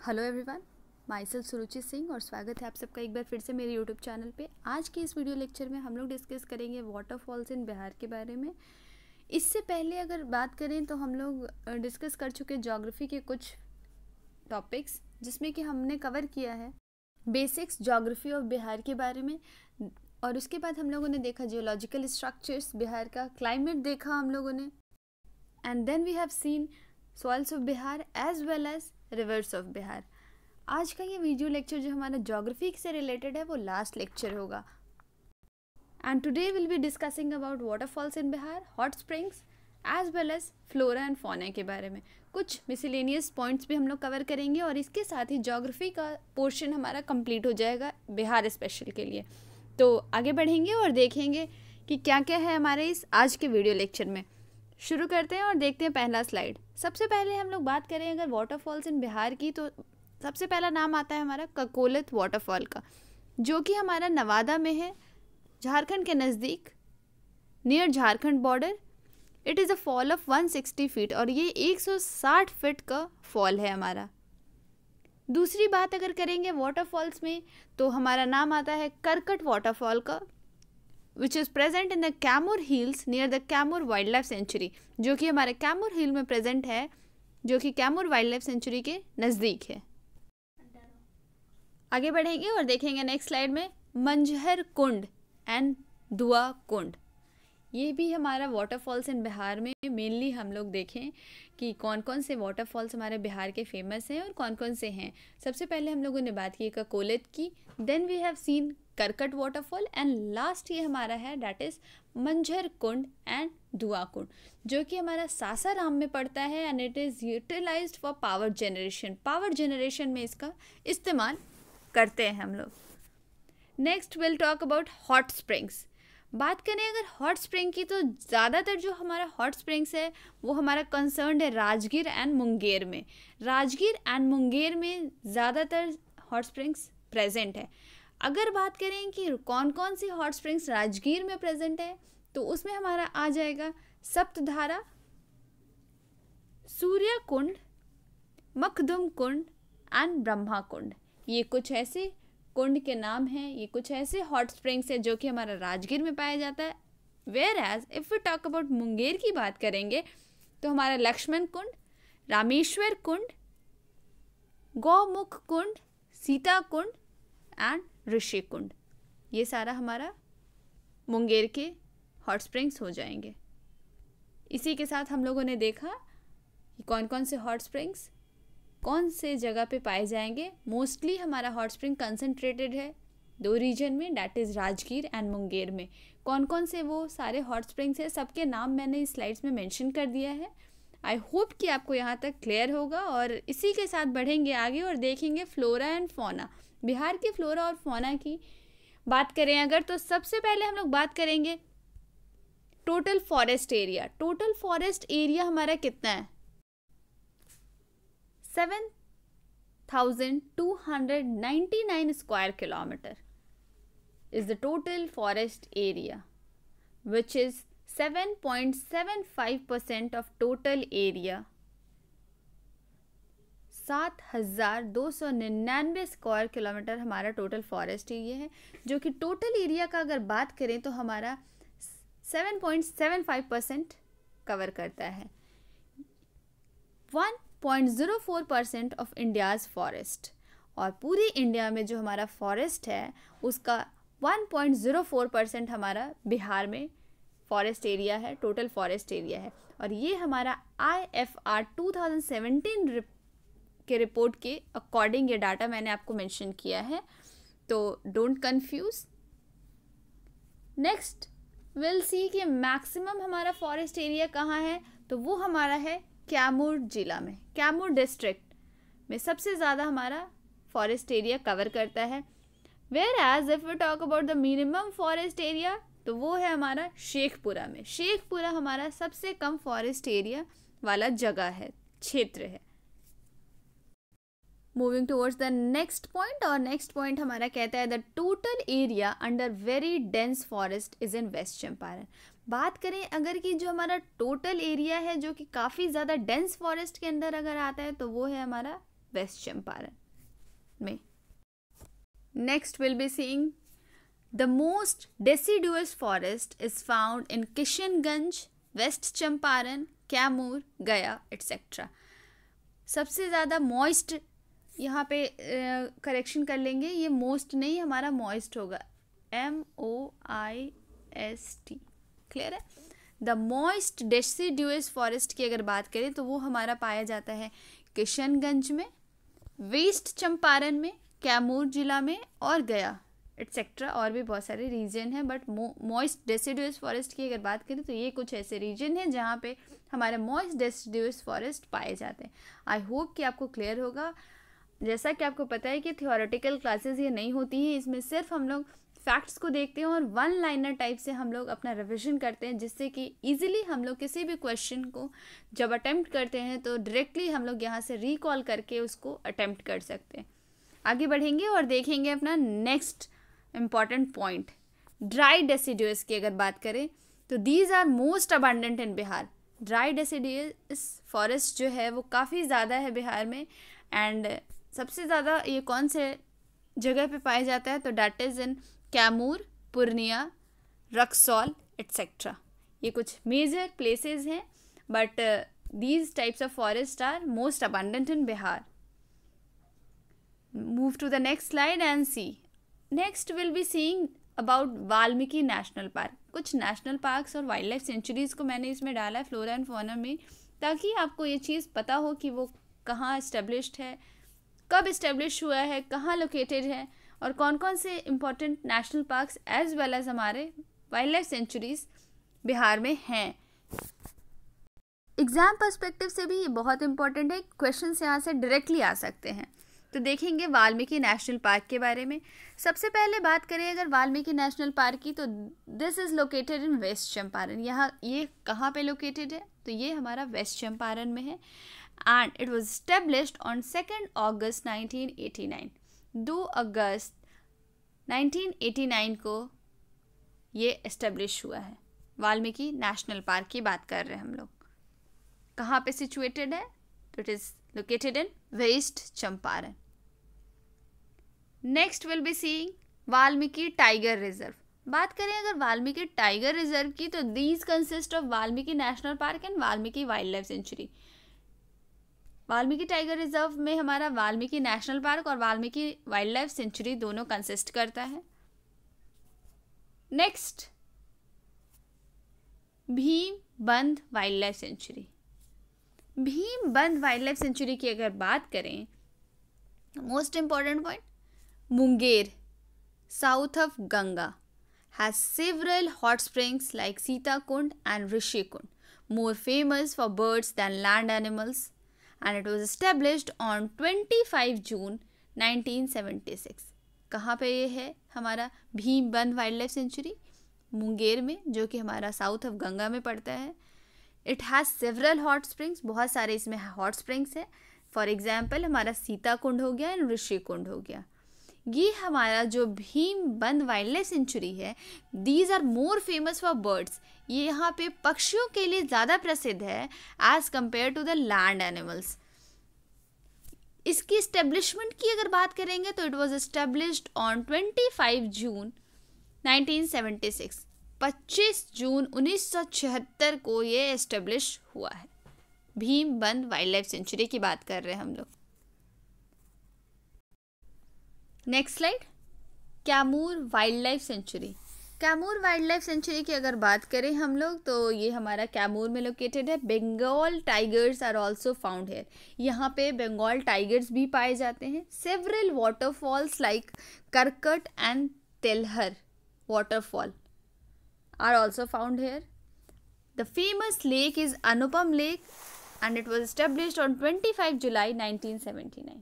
Hello everyone, my self सुरुचि सिंह और स्वागत है आप सबका एक बार फिर से मेरे यूट्यूब चैनल पे। आज की इस वीडियो लेक्चर में हम लोग डिस्कस करेंगे वाटरफॉल्स इन बिहार के बारे में। इससे पहले अगर बात करें तो हम लोग डिस्कस कर चुके ज्योग्राफी के कुछ टॉपिक्स, जिसमें कि हमने कवर किया है बेसिक्स ज्योग्राफी ऑफ बिहार के बारे में, और उसके बाद हम लोगों ने देखा जियोलॉजिकल स्ट्रक्चर्स बिहार का, क्लाइमेट देखा हम लोगों ने, and then we have seen soils of Bihar as well as rivers of Bihar. आज का ये वीडियो लेक्चर जो हमारा ज्योग्राफी से रिलेटेड है वो लास्ट लेक्चर होगा। And today will be discussing about waterfalls in Bihar, hot springs as well as flora and fauna के बारे में। कुछ मिसलेनियस पॉइंट्स भी हम लोग कवर करेंगे और इसके साथ ही ज्योग्राफी का पोर्शन हमारा कंप्लीट हो जाएगा बिहार स्पेशल के लिए। तो आगे बढ़ेंगे और देखेंगे कि क्या क्या है हमारे इस आज के वीडियो लेक्चर में। शुरू करते हैं और देखते हैं पहला स्लाइड। सबसे पहले हम लोग बात करें अगर वाटरफॉल्स इन बिहार की, तो सबसे पहला नाम आता है हमारा ककोलत वाटरफॉल का, जो कि हमारा नवादा में है, झारखंड के नज़दीक, near Jharkhand border. It is a fall of 160 feet और ये 160 फीट का फॉल है हमारा। दूसरी बात अगर करेंगे वाटरफॉल्स में, तो हमारा नाम आता है करकट वाटरफॉल का, which is present in the Kaimur hills near the Kaimur wild life century, जो कि हमारे कैमूर हिल में प्रेजेंट है, जो कि कैमूर वाइल्ड लाइफ सेंचुरी के नज़दीक है। आगे बढ़ेंगे और देखेंगे नेक्स्ट स्लाइड में मंझर कुंड एंड दुआ कुंड। ये भी हमारा वाटरफॉल्स इन बिहार में मेनली हम लोग देखें कि कौन कौन से वाटरफॉल्स हमारे बिहार के फेमस हैं और कौन कौन से हैं। सबसे पहले हम लोगों ने बात की ककोलत की, then we have seen Karkat waterfall, and last ये हमारा है that is Manjhar Kund and Dua Kund, जो कि हमारा सासाराम में पड़ता है, and it is utilized for power generation. Power generation में इसका इस्तेमाल करते हैं हम लोग। Next will talk about hot springs. बात करें अगर हॉट स्प्रिंग की, तो ज़्यादातर जो हमारा हॉट स्प्रिंग्स है वो हमारा कंसर्न है राजगीर एंड मुंगेर में। राजगीर एंड मुंगेर में ज़्यादातर हॉट स्प्रिंग्स प्रेजेंट है। अगर बात करें कि कौन कौन सी हॉट स्प्रिंग्स राजगीर में प्रेजेंट है, तो उसमें हमारा आ जाएगा सप्तधारा, सूर्य कुंड, मखदुम कुंड एंड ब्रह्मा कुंड। ये कुछ ऐसे कुंड के नाम हैं, ये कुछ ऐसे हॉट स्प्रिंग्स है जो कि हमारा राजगीर में पाया जाता है। Whereas if we talk about Munger की बात करेंगे, तो हमारा लक्ष्मण कुंड, रामेश्वर कुंड, गौमुख कुंड, सीता कुंड एंड ऋषि कुंड, ये सारा हमारा मुंगेर के हॉट स्प्रिंग्स हो जाएंगे। इसी के साथ हम लोगों ने देखा कि कौन कौन से हॉट स्प्रिंग्स कौन से जगह पे पाए जाएंगे। मोस्टली हमारा हॉट स्प्रिंग कंसंट्रेटेड है दो रीजन में, that is Rajgir and Munger में। कौन कौन से वो सारे हॉट स्प्रिंग्स हैं, सबके नाम मैंने इस स्लाइड्स में मेंशन कर दिया है। आई होप कि आपको यहाँ तक क्लियर होगा, और इसी के साथ बढ़ेंगे आगे और देखेंगे फ्लोरा एंड फौना। बिहार के फ्लोरा और फौना की बात करें अगर, तो सबसे पहले हम लोग बात करेंगे total forest area. Total forest area हमारा कितना है? 7,299 square kilometer is the total forest area, which is 7.75% of total area. 7,299 square kilometre हमारा टोटल फॉरेस्ट एरिया है, जो कि टोटल एरिया का अगर बात करें तो हमारा 7.75% कवर करता है। 1.04% ऑफ इंडियाज़ फॉरेस्ट, और पूरी इंडिया में जो हमारा फॉरेस्ट है उसका 1.04% हमारा बिहार में फॉरेस्ट एरिया है, टोटल फॉरेस्ट एरिया है। और ये हमारा IFR 2017 के रिपोर्ट के अकॉर्डिंग ये डाटा मैंने आपको मेंशन किया है, तो don't confuse. Next will see कि मैक्सिमम हमारा फॉरेस्ट एरिया कहाँ है, तो वो हमारा है कैमूर जिला में, कैमूर डिस्ट्रिक्ट में सबसे ज़्यादा हमारा फॉरेस्ट एरिया कवर करता है। Whereas if we talk about the minimum forest area, तो वो है हमारा शेखपुरा में। शेखपुरा हमारा सबसे कम फॉरेस्ट एरिया वाला जगह है, क्षेत्र है। Moving towards the next point, और नेक्स्ट पॉइंट हमारा कहता है the total area under very dense forest is in west Champaran. बात करें अगर कि जो हमारा टोटल एरिया है जो कि काफ़ी ज़्यादा डेंस फॉरेस्ट के अंदर अगर आता है, तो वो है हमारा वेस्ट चंपारण में। Next will be seeing the most deciduous forest is found in Kishanganj, west Champaran, Kaimur, Gaya etcetera. सबसे ज़्यादा मॉइस्ट, यहाँ पे करेक्शन कर लेंगे, ये मोस्ट नहीं हमारा मॉइस्ट होगा, MOIST, क्लियर है। द मॉइस्ट डेसिडुअस फॉरेस्ट की अगर बात करें तो वो हमारा पाया जाता है किशनगंज में, वेस्ट चंपारण में, कैमूर जिला में और गया एटसेट्रा। और भी बहुत सारे रीजन हैं, बट मॉइस्ट डेसिडुअस फॉरेस्ट की अगर बात करें तो ये कुछ ऐसे रीजन हैं जहाँ पे हमारे मॉइस्ट डेसिडुअस फॉरेस्ट पाए जाते हैं। आई होप कि आपको क्लियर होगा। जैसा कि आपको पता है कि थियोरेटिकल क्लासेस ये नहीं होती हैं, इसमें सिर्फ हम लोग फैक्ट्स को देखते हैं और वन लाइनर टाइप से हम लोग अपना रिविजन करते हैं, जिससे कि ईजिली हम लोग किसी भी क्वेश्चन को जब अटेम्प्ट करते हैं तो डायरेक्टली हम लोग यहाँ से रिकॉल करके उसको अटेम्प्ट कर सकते हैं। आगे बढ़ेंगे और देखेंगे अपना next important point, dry deciduous की अगर बात करें तो these are most abundant in Bihar. Dry deciduous forest जो है वो काफ़ी ज़्यादा है बिहार में, एंड सबसे ज़्यादा ये कौन से जगह पे पाया जाता है तो that is in Kaimur, Purnia, Raxaul etcetera. ये कुछ मेजर प्लेसेस हैं, but these types of forest are most abundant in Bihar. Move to the next slide and see. Next will be seeing about Valmiki national park. कुछ नेशनल पार्क्स और wild life sanctuaries को मैंने इसमें डाला है फ्लोरा एंड फौना में, ताकि आपको ये चीज़ पता हो कि वो कहाँ इस्टेब्लिश्ड है, कब इस्टेब्लिश हुआ है, कहाँ लोकेटेड है और कौन कौन से important national parks as well as हमारे वाइल्ड लाइफ सेंचुरीज़ बिहार में हैं। एग्ज़ाम पर्सपेक्टिव से भी ये बहुत इंपॉर्टेंट है, क्वेश्चन यहाँ से डायरेक्टली आ सकते हैं। तो देखेंगे वाल्मीकि नेशनल पार्क के बारे में। सबसे पहले बात करें अगर वाल्मीकि नेशनल पार्क की, तो this is located in west Champaran. यहाँ ये कहाँ पे लोकेटेड है तो ये हमारा वेस्ट चंपारण में है, and it was established on 2 अगस्त 1989। 2 अगस्त 1989 को ये एस्टेब्लिश हुआ है। वाल्मीकि नेशनल पार्क की बात कर रहे हैं हम लोग। कहाँ पे सिचुएटेड है तो it is located in west Champaran. Next will be seeing Valmiki tiger reserve. बात करें अगर वाल्मीकि टाइगर रिजर्व की तो these consist of Valmiki national park and Valmiki wild life sanctuary. Valmiki tiger reserve में हमारा वाल्मीकि नेशनल पार्क और वाल्मीकि वाइल्ड लाइफ सेंचुरी दोनों कंसिस्ट करता है। Next Bhimbandh wild life sanctuary. Bhimbandh wild life sanctuary की अगर बात करें, most important point, Munger south of Ganga has several hot springs like Sitakund and Rishikund, more famous for birds than land animals, and it was established on 25 जून 1976। कहाँ पे ये है हमारा Bhimbandh wild life sanctuary? Munger में, जो कि हमारा साउथ ऑफ गंगा में पड़ता है। It has several hot springs, बहुत सारे इसमें हॉट स्प्रिंग्स है। फॉर एग्जाम्पल हमारा सीताकुंड हो गया एंड ऋषिकुंड हो गया। ये हमारा जो भीमबंध वाइल्ड लाइफ सेंचुरी है, these are more famous for birds. ये यहाँ पे पक्षियों के लिए ज़्यादा प्रसिद्ध है as compare to the land animals. इसकी इस्टेब्लिशमेंट की अगर बात करेंगे तो इट वॉज एस्टेब्लिश्ड ऑन 25 जून 1976। 25 जून 1976 को ये एस्टेब्लिश हुआ है। भीमबंध वाइल्ड लाइफ सेंचुरी की बात कर रहे हैं हम लोग। Next slide, Kaimur wild life century. Kaimur wild life sanctuary की अगर बात करें हम लोग तो ये हमारा कैमूर में लोकेटेड है। Bengal tigers are also found here. यहाँ पे बंगाल टाइगर्स भी पाए जाते हैं। Several waterfalls like Karkat and Telhar waterfall are also found here. The famous lake is Anupam Lake and it was established on 25 July 1979.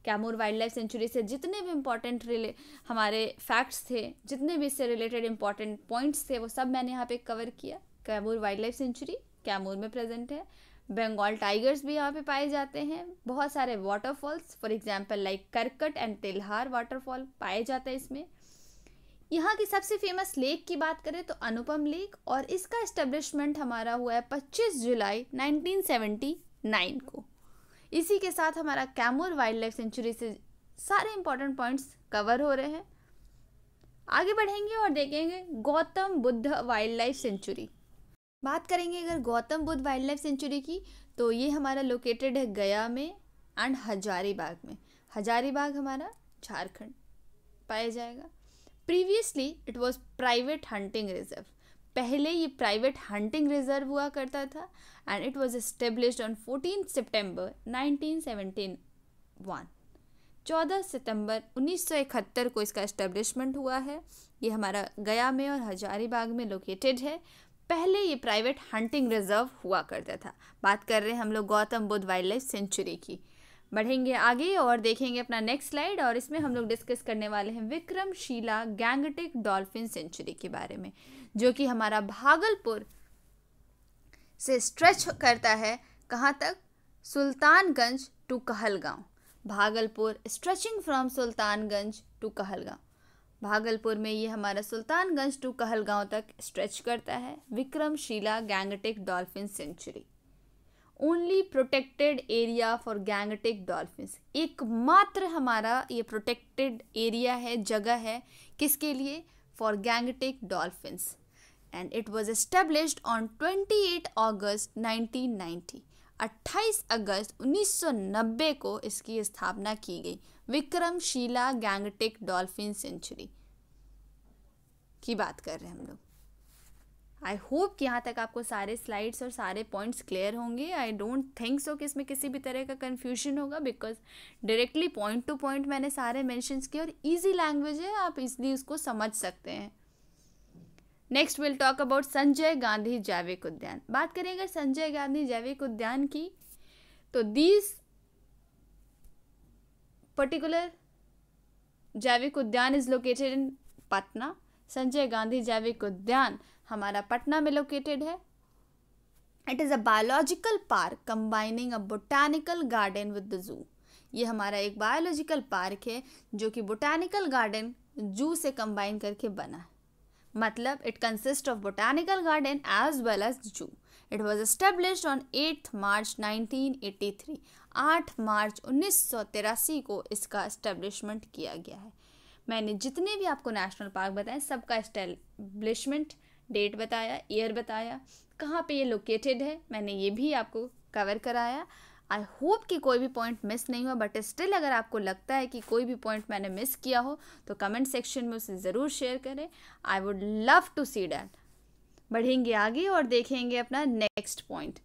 Kaimur wild life century से जितने भी इम्पॉर्टेंट हमारे फैक्ट्स थे, जितने भी इससे रिलेटेड इम्पॉर्टेंट पॉइंट्स थे, वो सब मैंने यहाँ पे कवर किया। Kaimur wild life century Kaimur में प्रेजेंट है। बंगाल टाइगर्स भी यहाँ पे पाए जाते हैं। बहुत सारे waterfalls for example like Karkat and Telhar waterfall पाए जाते हैं इसमें। यहाँ की सबसे फेमस लेक की बात करें तो अनुपम लेक, और इसका एस्टेब्लिशमेंट हमारा हुआ है 25 जुलाई 1979 को। इसी के साथ हमारा कैमूर वाइल्ड लाइफ सेंचुरी से सारे इंपॉर्टेंट पॉइंट्स कवर हो रहे हैं। आगे बढ़ेंगे और देखेंगे Gautam Buddha wild life century. बात करेंगे अगर Gautam Buddha wild life sanctuary की, तो ये हमारा लोकेटेड है गया में एंड हजारीबाग में। हजारीबाग हमारा झारखंड पाया जाएगा। Previously it was private hunting reserve. पहले ये प्राइवेट हंटिंग रिजर्व हुआ करता था and it was established on 14 सितंबर 1971। 14 सितंबर 1971 को इसका एस्टेब्लिशमेंट हुआ है। ये हमारा गया में और हजारीबाग में लोकेटेड है। पहले ये प्राइवेट हंटिंग रिजर्व हुआ करता था। बात कर रहे हैं हम लोग Gautam Buddha wild life sanctuary की। बढ़ेंगे आगे और देखेंगे अपना नेक्स्ट स्लाइड, और इसमें हम लोग डिस्कस करने वाले हैं विक्रमशिला गैंगटिक डॉल्फिन सेंचुरी के बारे में, जो कि हमारा भागलपुर से स्ट्रेच करता है कहाँ तक, Sultanganj to Kahalgaon. Bhagalpur stretching from Sultanganj to Kahalgaon. Bhagalpur में ये हमारा सुल्तानगंज टू कहलगांव तक स्ट्रेच करता है Vikramshila Gangetic dolphin century. Only protected area for Gangetic dolphins. एकमात्र हमारा ये प्रोटेक्टेड एरिया है, जगह है, किसके लिए, for Gangetic dolphins. And it was established on 28 अगस्त 1990। 28 अगस्त 1990 को इसकी स्थापना की गई। विक्रमशिला गैंगटिक डॉल्फिन सेंचुरी की बात कर रहे हैं हम लोग। आई होप कि यहाँ तक आपको सारे स्लाइड्स और सारे पॉइंट्स क्लियर होंगे। आई डोंट थिंक सो कि इसमें किसी भी तरह का कन्फ्यूजन होगा, because directly point two point मैंने सारे मेंशंस किए और इजी लैंग्वेज है, आप इजली उसको समझ सकते हैं। Next will talk about Sanjay Gandhi जैविक उद्यान। बात करें अगर संजय गांधी जैविक उद्यान की, तो दिस पर्टिकुलर जैविक उद्यान is located in Patna. Sanjay Gandhi जैविक उद्यान हमारा पटना में लोकेटेड है। It is a biological park combining a botanical garden with the zoo. ये हमारा एक बायोलॉजिकल पार्क है जो कि बोटानिकल गार्डन जू से कंबाइन करके बना है। मतलब it consist of botanical garden as well as zoo. It was established on 8 मार्च 1983। 8 मार्च 1983 को इसका एस्टेब्लिशमेंट किया गया है। मैंने जितने भी आपको नेशनल पार्क बताए सबका एस्टेब्लिशमेंट डेट बताया, ईयर बताया, कहाँ पे ये लोकेटेड है, मैंने ये भी आपको कवर कराया। आई होप कि कोई भी पॉइंट मिस नहीं हुआ, बट स्टिल अगर आपको लगता है कि कोई भी पॉइंट मैंने मिस किया हो तो कमेंट सेक्शन में उसे ज़रूर शेयर करें। I would love to see that. बढ़ेंगे आगे और देखेंगे अपना नेक्स्ट पॉइंट।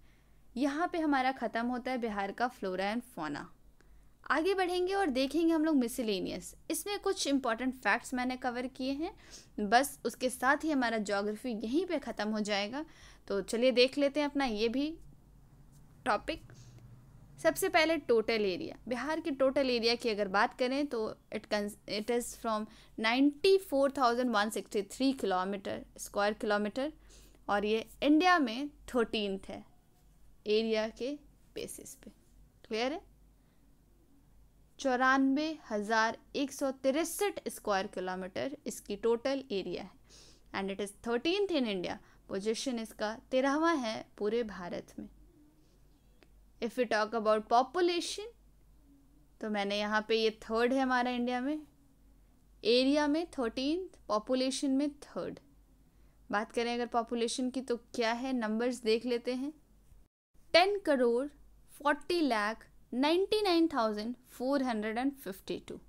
यहाँ पे हमारा ख़त्म होता है बिहार का फ्लोरा एंड फौना। आगे बढ़ेंगे और देखेंगे हम लोग मिसलेनियस। इसमें कुछ इंपॉर्टेंट फैक्ट्स मैंने कवर किए हैं, बस उसके साथ ही हमारा ज्योग्राफी यहीं पे ख़त्म हो जाएगा। तो चलिए देख लेते हैं अपना ये भी टॉपिक। सबसे पहले टोटल एरिया। बिहार की टोटल एरिया की अगर बात करें तो it is from 94,163 kilometre square kilometre, और ये इंडिया में 13th है एरिया के बेसिस पे। क्लियर है? 94,163 स्क्वायर किलोमीटर इसकी टोटल एरिया है and it is 13th in India. Position इसका 13वां है पूरे भारत में। If you talk about population, तो मैंने यहाँ पे ये 3rd है हमारा इंडिया में, एरिया में 13th, पॉपुलेशन में 3rd। बात करें अगर पॉपुलेशन की तो क्या है, नंबर्स देख लेते हैं। 10,40,99,452।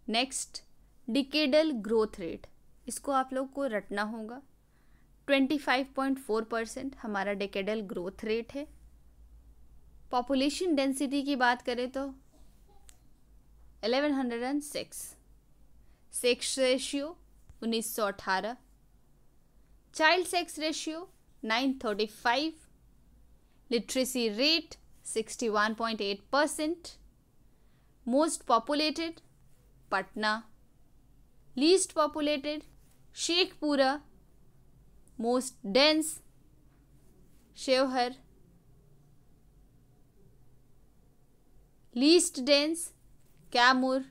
नेक्स्ट डिकेडल ग्रोथ रेट, इसको आप लोग को रटना होगा। 25.4% हमारा डिकेडल ग्रोथ रेट है। पॉपुलेशन डेंसिटी की बात करें तो 1106। Sex ratio 1918। Child sex ratio 935। Literacy rate 61.8%। Most populated Patna. Least populated Sheikhpura. Most dense Sheohar. Least dense Kaimur.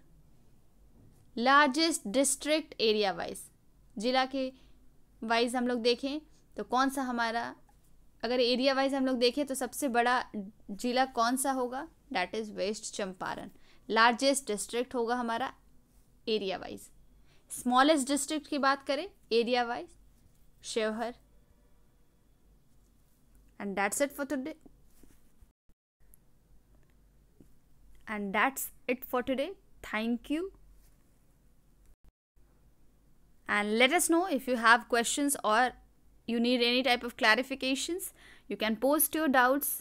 Largest district area wise, जिला के वाइज हम लोग देखें तो कौन सा हमारा अगर एरिया वाइज हम लोग देखें तो सबसे बड़ा जिला कौन सा होगा, that is west Champaran. Largest district होगा हमारा एरिया वाइज। स्मॉलेस्ट डिस्ट्रिक्ट की बात करें area wise, Sheohar. And that's it for today. And that's it for today. Thank you. And let us know if you have questions or you need any type of clarifications. You can post your doubts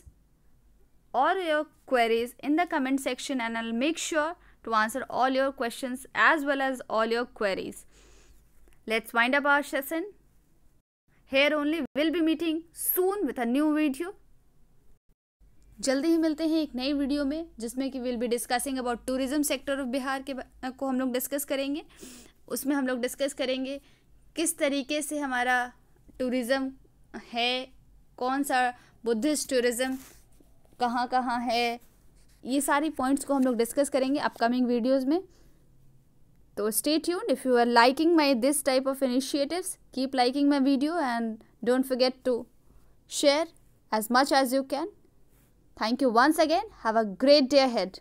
or your queries in the comment section, and I'll make sure to answer all your questions as well as all your queries. Let's wind up our session here only. We'll be meeting soon with a new video. जल्दी ही मिलते हैं एक नई video में, जिसमें कि will be discussing about tourism sector of Bihar के को हम लोग डिस्कस करेंगे। उसमें हम लोग डिस्कस करेंगे किस तरीके से हमारा टूरिज़्म है, कौन सा बुद्धिस्ट टूरिज़्म कहाँ कहाँ है, ये सारी पॉइंट्स को हम लोग डिस्कस करेंगे अपकमिंग वीडियोज़ में। तो stay tuned. If you are liking my this type of initiatives, keep liking my video and don't forget to share as much as you can. Thank you once again. Have a great day ahead.